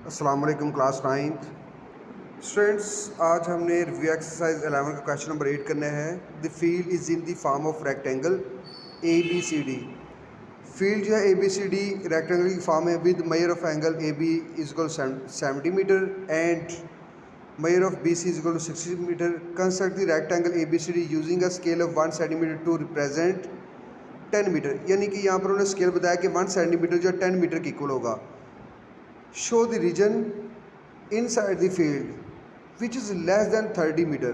अस्सलाम वालेकुम class 9th students. आज हमने रिव्यू एक्सरसाइज 11 का क्वेश्चन नंबर 8 करना है। The field is in the form of rectangle A B C D. Field जो है A B C D rectangle की फॉर्म है with measure of angle A B is equal 70 metre and measure of B C is equal to 60 metre. Construct the rectangle A B C D using a scale of 1 centimetre to represent 10 metre. यानी कि यहाँ पर उन्होंने scale बताया कि 1 centimetre जो 10 metre के equal होगा। Show the region inside the field which is less than 30 meter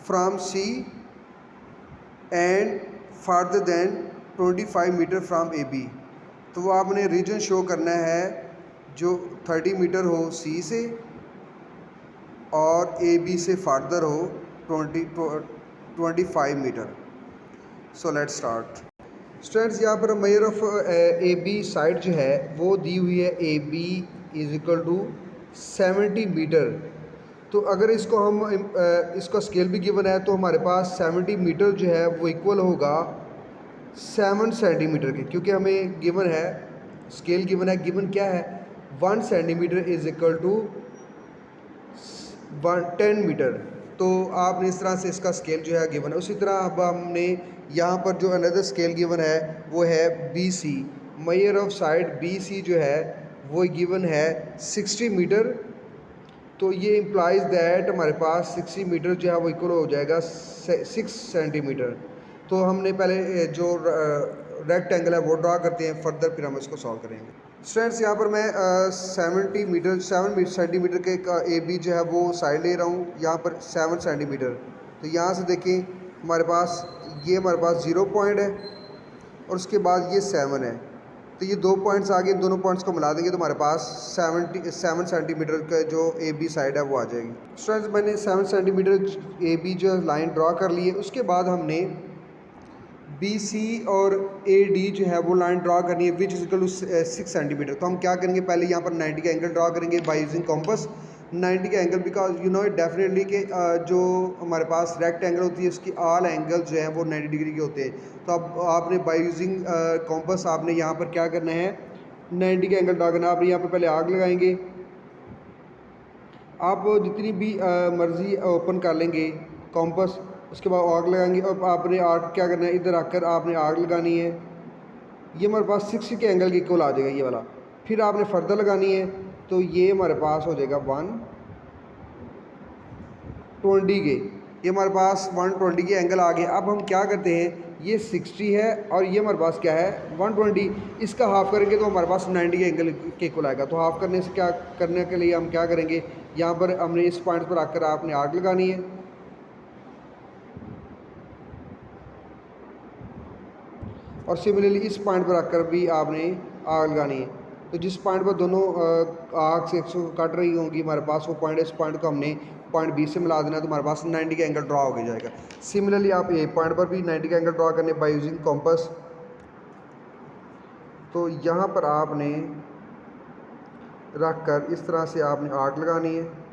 from C and farther than 25 meter from AB। तो वो आपने रीजन शो करना है जो 30 मीटर हो C से और AB से फार्दर हो 25 metre. So let's start. Students यहाँ पर measure of A B side जो है वो दी हुई है A B is equal to 70 metre. तो अगर इसको हम इसका स्केल भी गिवन है तो हमारे पास 70 मीटर जो है वो इक्वल होगा 7 सेंटीमीटर के, क्योंकि हमें गिवन है स्केल गिवन है। गिवन क्या है 1 centimetre is equal to 10 metre. तो आपने इस तरह से इसका स्केल जो है गिवन है। उसी तरह अब हमने यहाँ पर जो अनदर स्केल गिवन है वो है B C. Measure of side B C जो है वो गिवन है 60 मीटर। तो ये इम्प्लाइज दैट हमारे पास 60 मीटर जो है वो इक्वल हो जाएगा 6 सेंटीमीटर। तो हमने पहले जो रेक्टेंगल है वो ड्रा करते हैं, फर्दर फिर हम इसको सॉल्व करेंगे। स्टूडेंट्स यहाँ पर मैं 7 सेंटीमीटर के ए बी जो है वो साइड ले रहा हूँ, यहाँ पर 7 सेंटीमीटर। तो यहाँ से देखें हमारे पास ये हमारे पास 0 पॉइंट है और उसके बाद ये 7 है। तो ये 2 पॉइंट्स आगे, दोनों पॉइंट्स को मिला देंगे तो हमारे पास 7 सेंटीमीटर का जो ए बी साइड है वो आ जाएगी। स्टूडेंट्स मैंने 7 सेंटीमीटर ए बी जो लाइन ड्रा कर ली है। उसके बाद हमने बी सी और ए डी जो है वो लाइन ड्रा करनी है which is equal to 6 centimetre. तो हम क्या करेंगे, पहले यहाँ पर 90 का एंगल ड्रा करेंगे बाय यूजिंग कॉम्पस। 90 का angle because you know definitely कि जो हमारे पास रेक्टेंगल होती है उसकी ऑल एंगल जो है वो 90 डिग्री के होते हैं। तो अब आपने बाय यूजिंग कॉम्पस आपने यहाँ पर क्या करना है 90 का एंगल ड्रा करना है। आपने यहाँ पर पहले आग लगाएंगे, आप जितनी भी मर्ज़ी ओपन कर लेंगे कॉम्पस, उसके बाद आग लगाएंगे और आपने आग क्या करना है इधर आकर आपने आग लगानी है। ये हमारे पास 60 के एंगल के इक्वल आ जाएगा ये वाला। फिर आपने फर्दर लगानी है तो ये हमारे पास हो जाएगा 120 के, ये हमारे पास 120 के एंगल आ गए। अब हम क्या करते हैं, ये 60 है और ये हमारे पास क्या है 120, इसका हाफ़ करेंगे तो हमारे पास 90 के एंगल के इक्वल आएगा। तो हाफ़ करने से क्या करने के लिए हम क्या करेंगे, यहाँ पर हमने इस पॉइंट पर आकर आपने आग लगानी है और सिमिलरली इस पॉइंट पर आकर भी आपने आग लगानी है। तो जिस पॉइंट पर दोनों आग से 100 कट रही होंगी हमारे पास वो पॉइंट, इस पॉइंट को हमने पॉइंट बी से मिला देना है तो हमारे पास 90 का एंगल ड्रा हो जाएगा। सिमिलरली आप ए पॉइंट पर भी 90 का एंगल ड्रा करने बाय यूजिंग कॉम्पस। तो यहाँ पर आपने रख कर इस तरह से आपने आग लगानी है।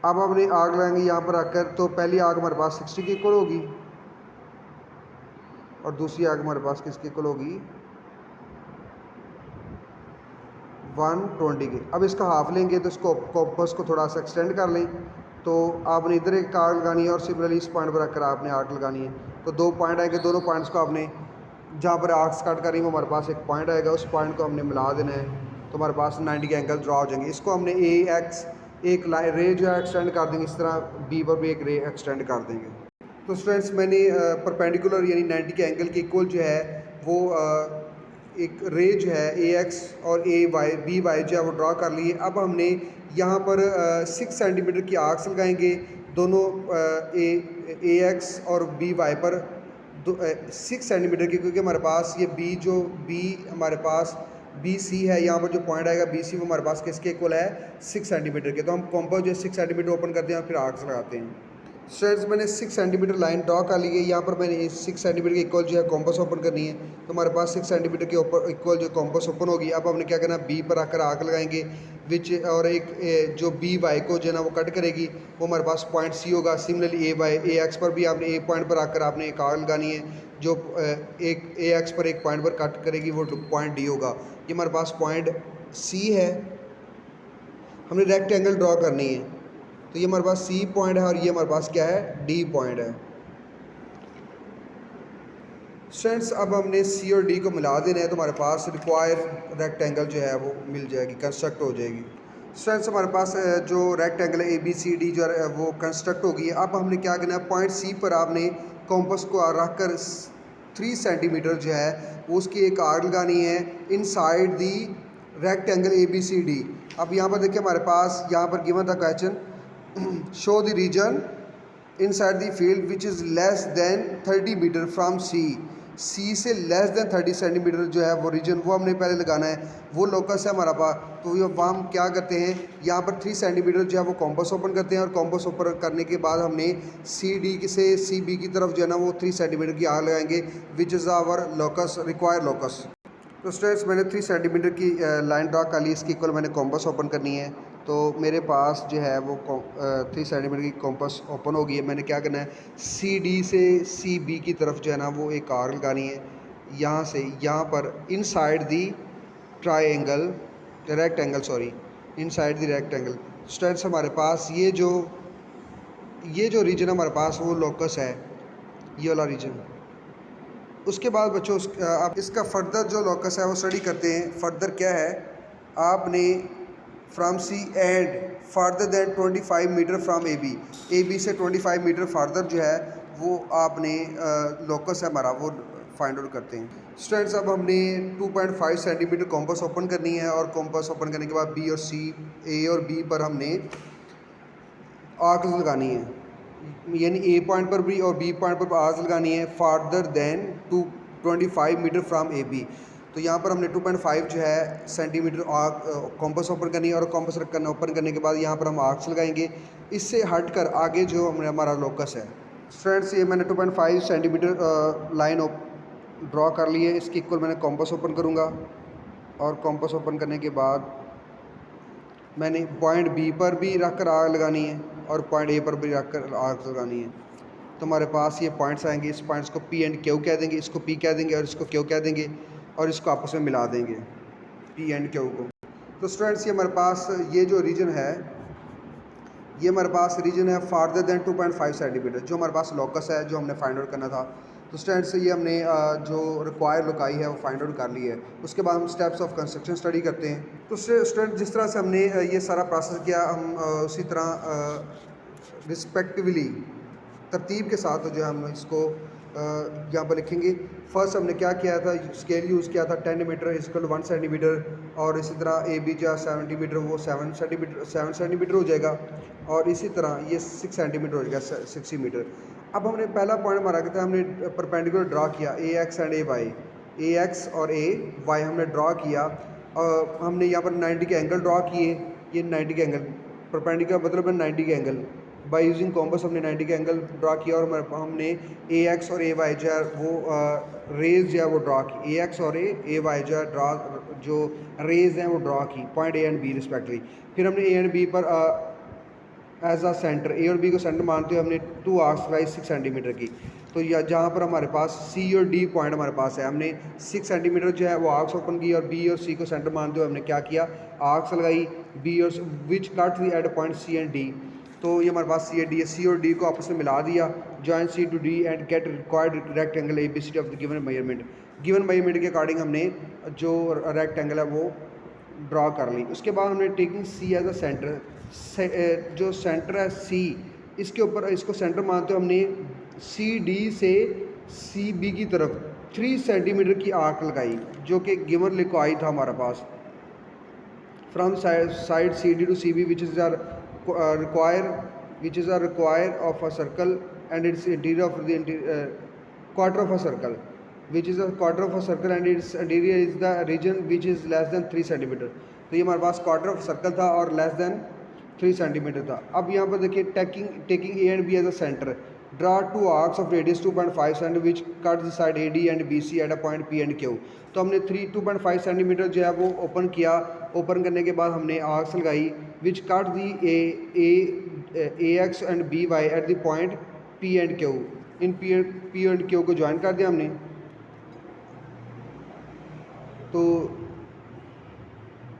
अब आपने आग लगाएंगे यहाँ पर आकर, तो पहली आग हमारे पास 60 की इक्वल होगी और दूसरी आग हमारे पास किसकी इक्वल होगी 120 के। अब इसका हाफ लेंगे तो इसको कॉम्पस को थोड़ा सा एक्सटेंड कर लें। तो आपने इधर एक आग लगानी है और सिमिलरली इस पॉइंट पर आकर आपने आग लगानी है। तो 2 पॉइंट आएंगे, दोनों पॉइंट्स को आपने जहाँ पर आग स्टार्ट करेंगे हमारे पास एक पॉइंट आएगा, उस पॉइंट को हमने मिला देना है तो हमारे पास 90 के एंगल ड्रा हो जाएंगे। इसको हमने ए एक्स एक रे जो है एक्सटेंड कर देंगे, इस तरह बी पर भी एक रे एक्सटेंड कर देंगे। तो स्टूडेंट्स मैंने परपेंडिकुलर यानी 90 के एंगल के इक्वल जो है वो एक रे जो है ए एक्स और ए वाई बी वाई जो है वो ड्रा कर लिए। अब हमने यहाँ पर 6 सेंटीमीटर की आर्क्स लगाएंगे दोनों ए एक्स और बी वाई पर 6 सेंटीमीटर की, क्योंकि हमारे पास ये बी हमारे पास बी सी है, यहाँ पर जो पॉइंट आएगा बी सी वो हमारे पास किसके इक्वल है 6 सेंटीमीटर के। तो हम कॉम्पस जो 6 सेंटीमीटर ओपन करते हैं और फिर आर्क्स लगाते हैं। स्टूडेंट्स मैंने 6 सेंटीमीटर लाइन ड्रा कर ली है। यहाँ पर मैंने 6 सेंटीमीटर के इक्वल जो है कॉम्पस ओपन करनी है तो हमारे पास 6 सेंटीमीटर के ऊपर इक्वल जो कॉम्पस ओपन होगी। अब हमने क्या करना है बी पर आकर आग लगाएंगे विच और एक जो बी वाई को जो है ना वो कट करेगी, वो हमारे पास पॉइंट सी होगा। सिमिलरली ए एक्स पर भी आपने ए पॉइंट पर आकर आपने एक आग लगानी है, जो एक ए एक्स पर एक पॉइंट पर कट करेगी वो पॉइंट डी होगा। ये हमारे पास पॉइंट सी है, हमने रेक्टेंगल ड्रॉ करनी है, तो ये हमारे पास सी पॉइंट है और ये हमारे पास क्या है, डी पॉइंट है। स्टूडेंट्स अब हमने सी और डी को मिला देना है, तो हमारे पास रिक्वायर रेक्टेंगल जो है वो मिल जाएगी, कंस्ट्रक्ट हो जाएगी। स्टूडेंट्स हमारे पास जो रेक्टेंगल है ए बी सी डी जो है वो कंस्ट्रक्ट हो गई है। अब हमने क्या करना है, पॉइंट सी पर आपने कॉम्पस को रख कर 3 सेंटीमीटर जो है वो उसकी एक आर्क लगानी है inside the rectangle A B C D. अब यहाँ पर देखिए हमारे पास यहाँ पर गिवन था question, show the region inside the field which is less than 30 metre from C से लेस देन 30 सेंटीमीटर जो है वो रीजन वो हमने पहले लगाना है, वो लोकस है हमारा पास। तो ये हम क्या करते हैं, यहाँ पर 3 सेंटीमीटर जो है वो कॉम्पस ओपन करते हैं और कॉम्पस ओपन करने के बाद हमने सी डी से सी बी की तरफ जो है ना वो 3 सेंटीमीटर की आग लगाएंगे, which is our locus, require locus. तो स्टूडेंट्स मैंने 3 सेंटीमीटर की लाइन ड्रा कर ली, इसकी इक्वल मैंने कॉम्पस ओपन करनी है। तो मेरे पास जो है वो 3 सेंटीमीटर की कॉम्पस ओपन हो गई है। मैंने क्या करना है, सी डी से सी बी की तरफ जो है ना वो एक आर्क लगानी है, यहाँ से यहाँ पर inside the triangle rectangle, sorry inside the rectangle. Students हमारे पास ये जो रीजन हमारे पास वो लोकस है, ये वाला रीजन। उसके बाद बच्चों आप इसका फर्दर जो लोकस है वो स्टडी करते हैं। फर्दर क्या है, आपने from C and farther than 25 metre from A B से 25 मीटर फार्दर जो है वो आपने लोकस है हमारा वो फाइंड आउट करते हैं। स्टूडेंट्स अब हमने 2.5 सेंटीमीटर कॉम्पस ओपन करनी है और कॉम्पस ओपन करने के बाद बी और सी, ए और बी पर हमने आर्क लगानी है, यानी ए पॉइंट पर भी और बी पॉइंट पर आर्क लगानी है farther than 25 metre from A B. तो यहाँ पर हमने 2.5 जो है सेंटीमीटर आर्क कॉम्पस ओपन करनी है और कॉम्पस करना ओपन करने के बाद यहाँ पर हम आर्क्स लगाएंगे। इससे हट कर आगे जो हमारा लोकस है, फ्रेंड्स ये मैंने 2.5 सेंटीमीटर लाइन ड्रॉ कर ली है, इसकी इक्वल मैंने कॉम्पस ओपन करूँगा और कॉम्पस ओपन करने के बाद मैंने पॉइंट बी पर भी रख कर आग लगानी है और पॉइंट ए पर भी रख कर आग लगानी है। तो हमारे पास ये पॉइंट्स आएंगे, इस पॉइंट्स को पी एंड क्यू कह देंगे, इसको पी कह देंगे और इसको क्यू कह देंगे और इसको आपस में मिला देंगे पी एंड क्यू को। तो स्टूडेंट्स ये हमारे पास ये जो रीजन है, ये हमारे पास रीजन है फार्दर देन 2.5 सेंटीमीटर, जो हमारे पास लोकस है जो हमने फाइंड आउट करना था। तो स्टूडेंट्स ये हमने जो रिक्वायर्ड लोकाई है वो फाइंड आउट कर ली है। उसके बाद हम स्टेप्स ऑफ कंस्ट्रक्शन स्टडी करते हैं। तो स्टूडेंट जिस तरह से हमने ये सारा प्रोसेस किया, हम उसी तरह रिस्पेक्टिवली तरतीब के साथ जो है हम इसको यहाँ पर लिखेंगे। फर्स्ट हमने क्या किया था, स्केल यूज़ किया था 10 मीटर इक्वल 1 सेंटीमीटर, और इसी तरह ए बी जो 70 मीटर वो 7 सेंटीमीटर हो जाएगा, और इसी तरह ये 6 सेंटीमीटर हो जाएगा 60 मीटर। अब हमने पहला पॉइंट हमारा क्या था, हमने परपेंडिकुलर ड्रा किया A X and A Y, A X और ए वाई हमने ड्रा किया। हमने यहाँ पर 90 के एंगल ड्रा किए, ये 90 के एंगल परपेंडिकुलर मतलब है 90 के एंगल, बाय यूजिंग कॉम्पस हमने 90 के एंगल ड्रा किया और हमने ए एक्स और ए वाई जो है वो रेज जो है वो ड्रा की, ए एक्स और ए वाई जो है जो रेज हैं वो ड्रा की point A and B respectively. फिर हमने ए एंड बी पर एज अ सेंटर, ए और बी को सेंटर मानते हुए हमने 2 आर्क्स लगाई 6 सेंटीमीटर की। तो जहाँ पर हमारे पास सी और डी पॉइंट हमारे पास है, हमने 6 सेंटीमीटर जो है वो आर्क्स ओपन की और बी और सी को सेंटर मानते हुए हमने क्या किया, आर्क्स लगाई बी और which cut the at point C and D. तो ये हमारे पास सी एंड डी है, सी और डी को आपस में मिला दिया, join C to D and get required rectangle A B C D of the given measurement. Given measurement के अकॉर्डिंग हमने जो रेक्टेंगल है वो ड्रा कर ली। उसके बाद हमने taking C as a centre, जो सेंटर है सी, इसके ऊपर इसको सेंटर मानते हुए हमने सी डी से सी बी की तरफ 3 सेंटीमीटर की आर्क लगाई, जो कि गिवन लिखवाई था हमारे पास, from side C D to C B which is are require of a circle and its interior of the quarter of a circle, which is a quarter of a circle and its interior is the region which is less than 3 centimetre. तो ये हमारे पास quarter of circle था और less than 3 centimetre था। अब यहाँ पर देखिए taking A and B as a centre, draw 2 arcs of radius 2.5 centimetre which cut the side A D and B C at a point P and Q. तो हमने 2.5 centimetre जो है वो ओपन किया ओपन करने के बाद हमने आर्क्स लगाई which cut the A X and B Y at the point P and Q. इन पी एंड क्यू को ज्वाइन कर दिया हमने। तो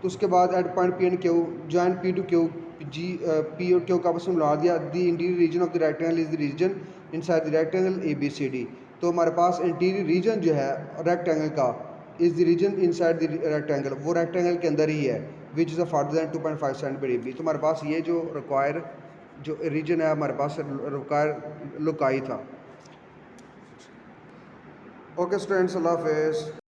उसके बाद at point P and Q join P to Q जी पी और क्यू का आपस में मिला दिया। The interior region of the rectangle is the region inside the rectangle A B C D. तो हमारे पास इंटीरियर रीजन जो है रेक्टेंगल का is the region inside the rectangle, वो रेक्टेंगल के अंदर ही है which is a farther than 2.5 centimetre A B. तो हमारे पास ये जो रिक्वायर जो रीजन है हमारे पास रिक्वायर लुकाई था। ओके स्टूडेंट्स, अल्लाह हाफिज़।